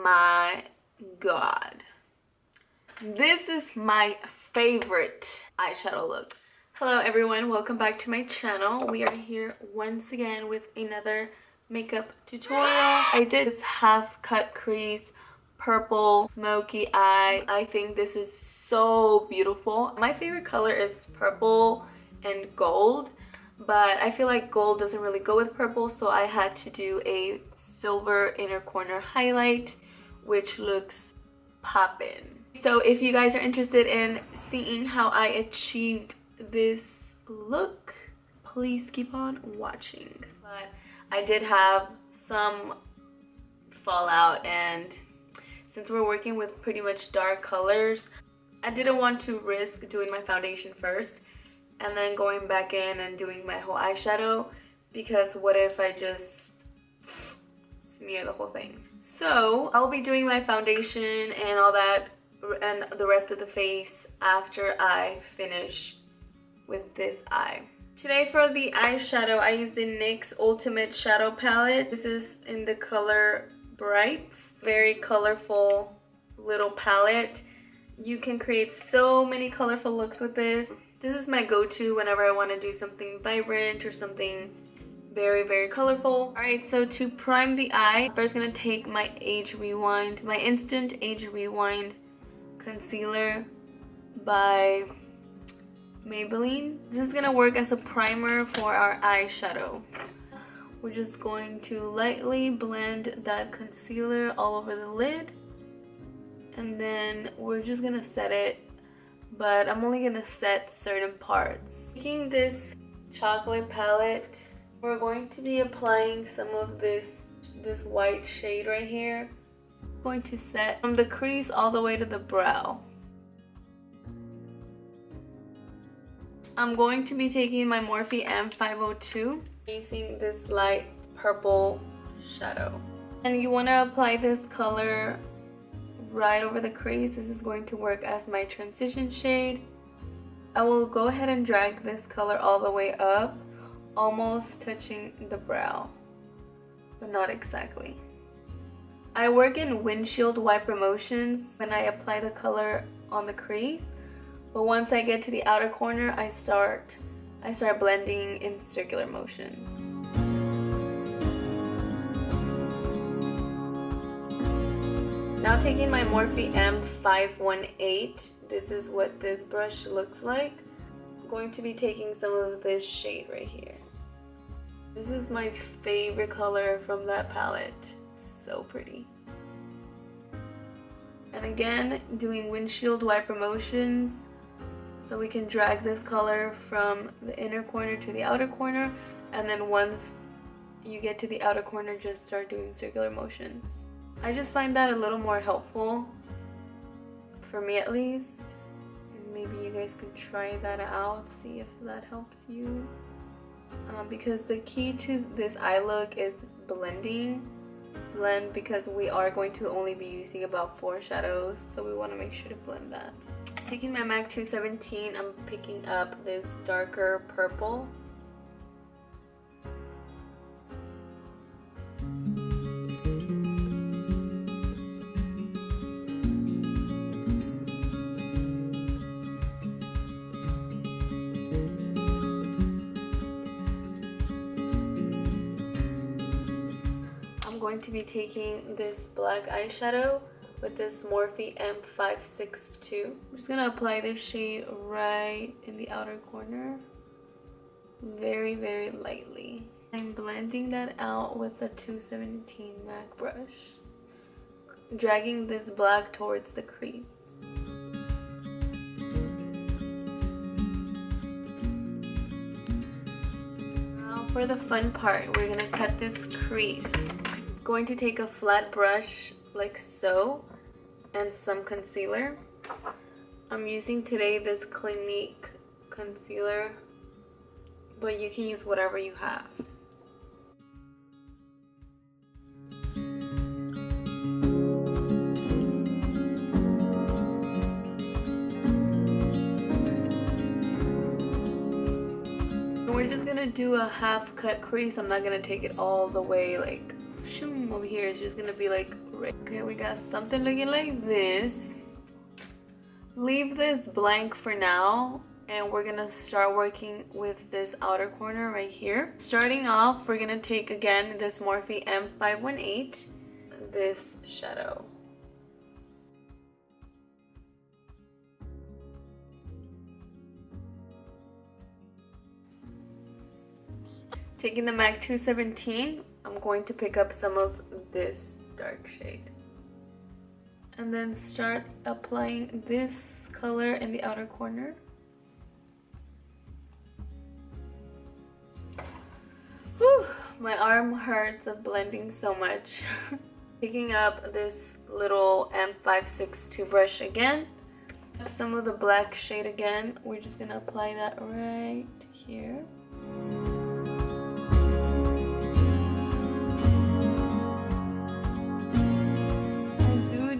my god, this is my favorite eyeshadow look. Hello everyone, welcome back to my channel. We are here once again with another makeup tutorial. I did this half cut crease purple smoky eye. I think this is so beautiful. My favorite color is purple and gold, but I feel like gold doesn't really go with purple, so I had to do a silver inner corner highlight, which looks poppin'. So if you guys are interested in seeing how I achieved this look, please keep on watching. But I did have some fallout, and since we're working with pretty much dark colors, I didn't want to risk doing my foundation first and then going back in and doing my whole eyeshadow, because what if I just smear the whole thing? So I'll be doing my foundation and all that and the rest of the face after I finish with this eye. Today for the eyeshadow, I used the NYX Ultimate Shadow Palette. This is in the color Brights. Very colorful little palette. You can create so many colorful looks with this. This is my go-to whenever I want to do something vibrant or something very colorful. Alright, so to prime the eye, I'm first gonna take my Age Rewind, my Instant Age Rewind concealer by Maybelline. This is gonna work as a primer for our eyeshadow. We're just going to lightly blend that concealer all over the lid, and then we're just gonna set it, but I'm only gonna set certain parts. Taking this chocolate palette, we're going to be applying some of this white shade right here. I'm going to set from the crease all the way to the brow. I'm going to be taking my Morphe M502, using this light purple shadow. And you want to apply this color right over the crease. This is going to work as my transition shade. I will go ahead and drag this color all the way up, almost touching the brow, but not exactly. I work in windshield wiper motions when I apply the color on the crease, but once I get to the outer corner, I start blending in circular motions. Now taking my Morphe M518, this is what this brush looks like. I'm going to be taking some of this shade right here. This is my favorite color from that palette. So pretty. And again, doing windshield wiper motions, so we can drag this color from the inner corner to the outer corner, and then once you get to the outer corner, just start doing circular motions. I just find that a little more helpful, for me at least. Maybe you guys could try that out, see if that helps you. Because the key to this eye look is blending. Blend, because we are going to only be using about 4 shadows, so we want to make sure to blend that. Taking my MAC 217, I'm picking up this darker purple. Going to be taking this black eyeshadow with this Morphe M562. I'm just gonna apply this shade right in the outer corner, very lightly. I'm blending that out with a 217 MAC brush, dragging this black towards the crease. Now for the fun part, we're gonna cut this crease. Going to take a flat brush like so and some concealer. I'm using today this Clinique concealer, but you can use whatever you have. We're just gonna do a half cut crease. I'm not gonna take it all the way like over here is just gonna be like right. Okay, we got something looking like this. Leave this blank for now, and we're gonna start working with this outer corner right here. Starting off, we're gonna take again this Morphe M518, this shadow. Taking the MAC 217, I'm going to pick up some of this dark shade. And then start applying this color in the outer corner. Whew, my arm hurts of blending so much. Picking up this little M562 brush again. Some of the black shade again. We're just gonna apply that right here.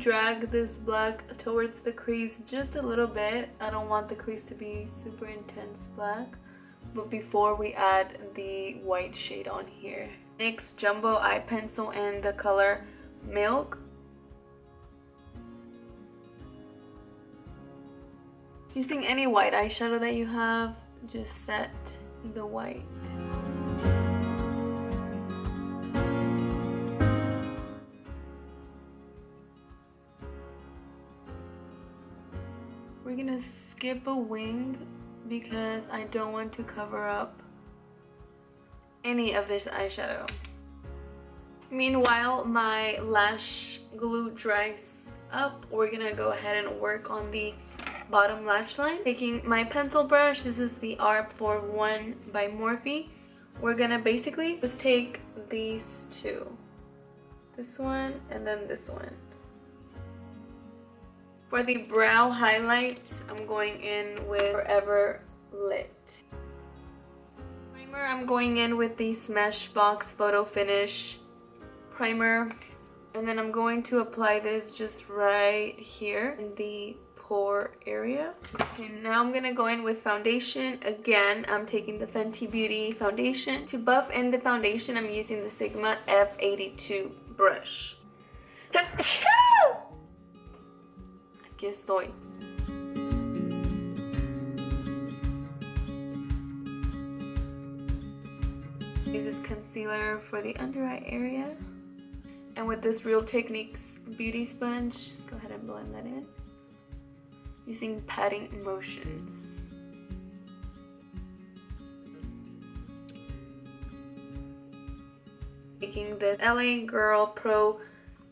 Drag this black towards the crease just a little bit. I don't want the crease to be super intense black, but before we add the white shade on here. NYX Jumbo Eye Pencil in the color Milk. Using any white eyeshadow that you have, just set the white. We're gonna skip a wing because I don't want to cover up any of this eyeshadow. Meanwhile, my lash glue dries up. We're gonna go ahead and work on the bottom lash line. Taking my pencil brush, this is the R41 by Morphe. We're gonna basically just take these two. This one and then this one. For the brow highlight, I'm going in with Forever Lit. Primer, I'm going in with the Smashbox Photo Finish primer. And then I'm going to apply this just right here in the pore area. Okay, now I'm gonna go in with foundation. Again, I'm taking the Fenty Beauty foundation. To buff in the foundation, I'm using the Sigma F82 brush. Aquí estoy. Use this concealer for the under eye area. And with this Real Techniques beauty sponge, just go ahead and blend that in. Using patting motions. Taking this LA Girl Pro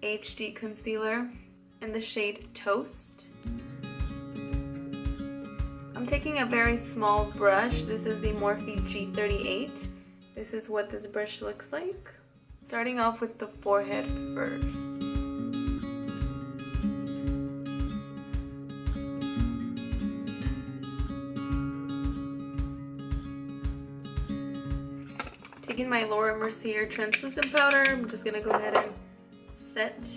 HD concealer in the shade Toast. I'm taking a very small brush. This is the Morphe G38. This is what this brush looks like. Starting off with the forehead first. Taking my Laura Mercier translucent powder, I'm just gonna go ahead and set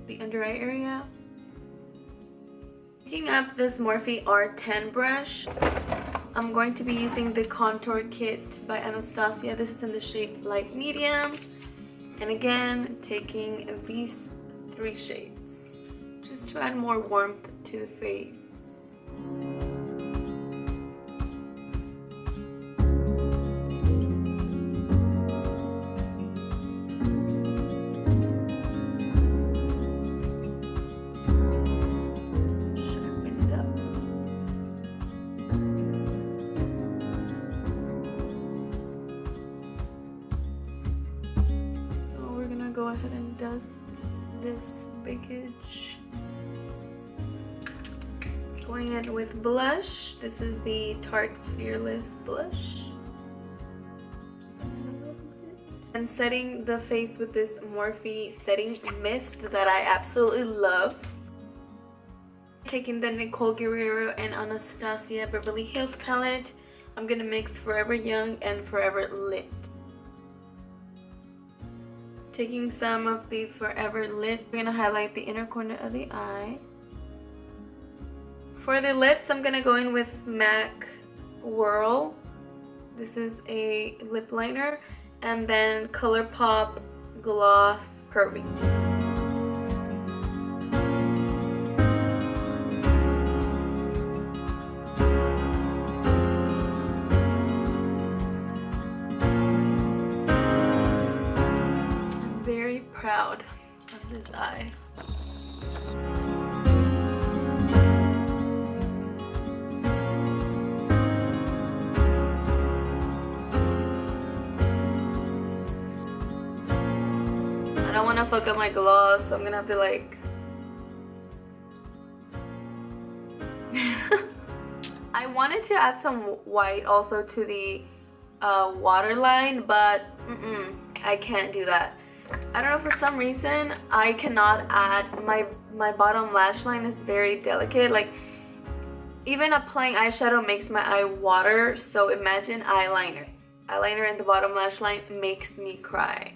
the under eye area. Picking up this Morphe R10 brush, I'm going to be using the Contour Kit by Anastasia. This is in the shade Light Medium. And again, taking these three shades just to add more warmth to the face. Go ahead and dust this bakage. Going in with blush. This is the Tarte Fearless blush. And setting the face with this Morphe setting mist that I absolutely love. Taking the Nicole, Guerriero and Anastasia Beverly Hills palette. I'm gonna mix Forever Young and Forever Lit. Taking some of the Forever Lit, we're gonna highlight the inner corner of the eye. For the lips, I'm gonna go in with MAC Whirl. This is a lip liner, and then ColourPop gloss curvy. I'm very proud of this eye. I don't want to fuck up my gloss, so I'm gonna have to like I wanted to add some white also to the waterline, but I can't do that. I don't know, for some reason I cannot add, my bottom lash line is very delicate. Like, even applying eyeshadow makes my eye water, so imagine eyeliner in the bottom lash line makes me cry.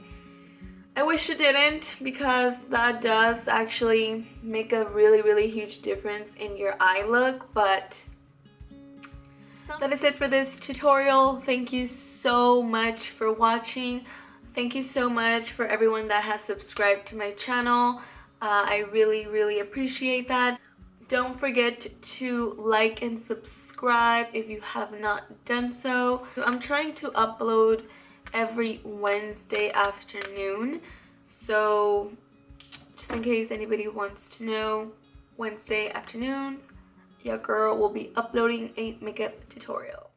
I wish it didn't, because that does actually make a really huge difference in your eye look. But that is it for this tutorial. Thank you so much for watching. Thank you so much for everyone that has subscribed to my channel. I really appreciate that. Don't forget to like and subscribe if you have not done so. I'm trying to upload every Wednesday afternoon, so just in case anybody wants to know, Wednesday afternoons your girl will be uploading a makeup tutorial.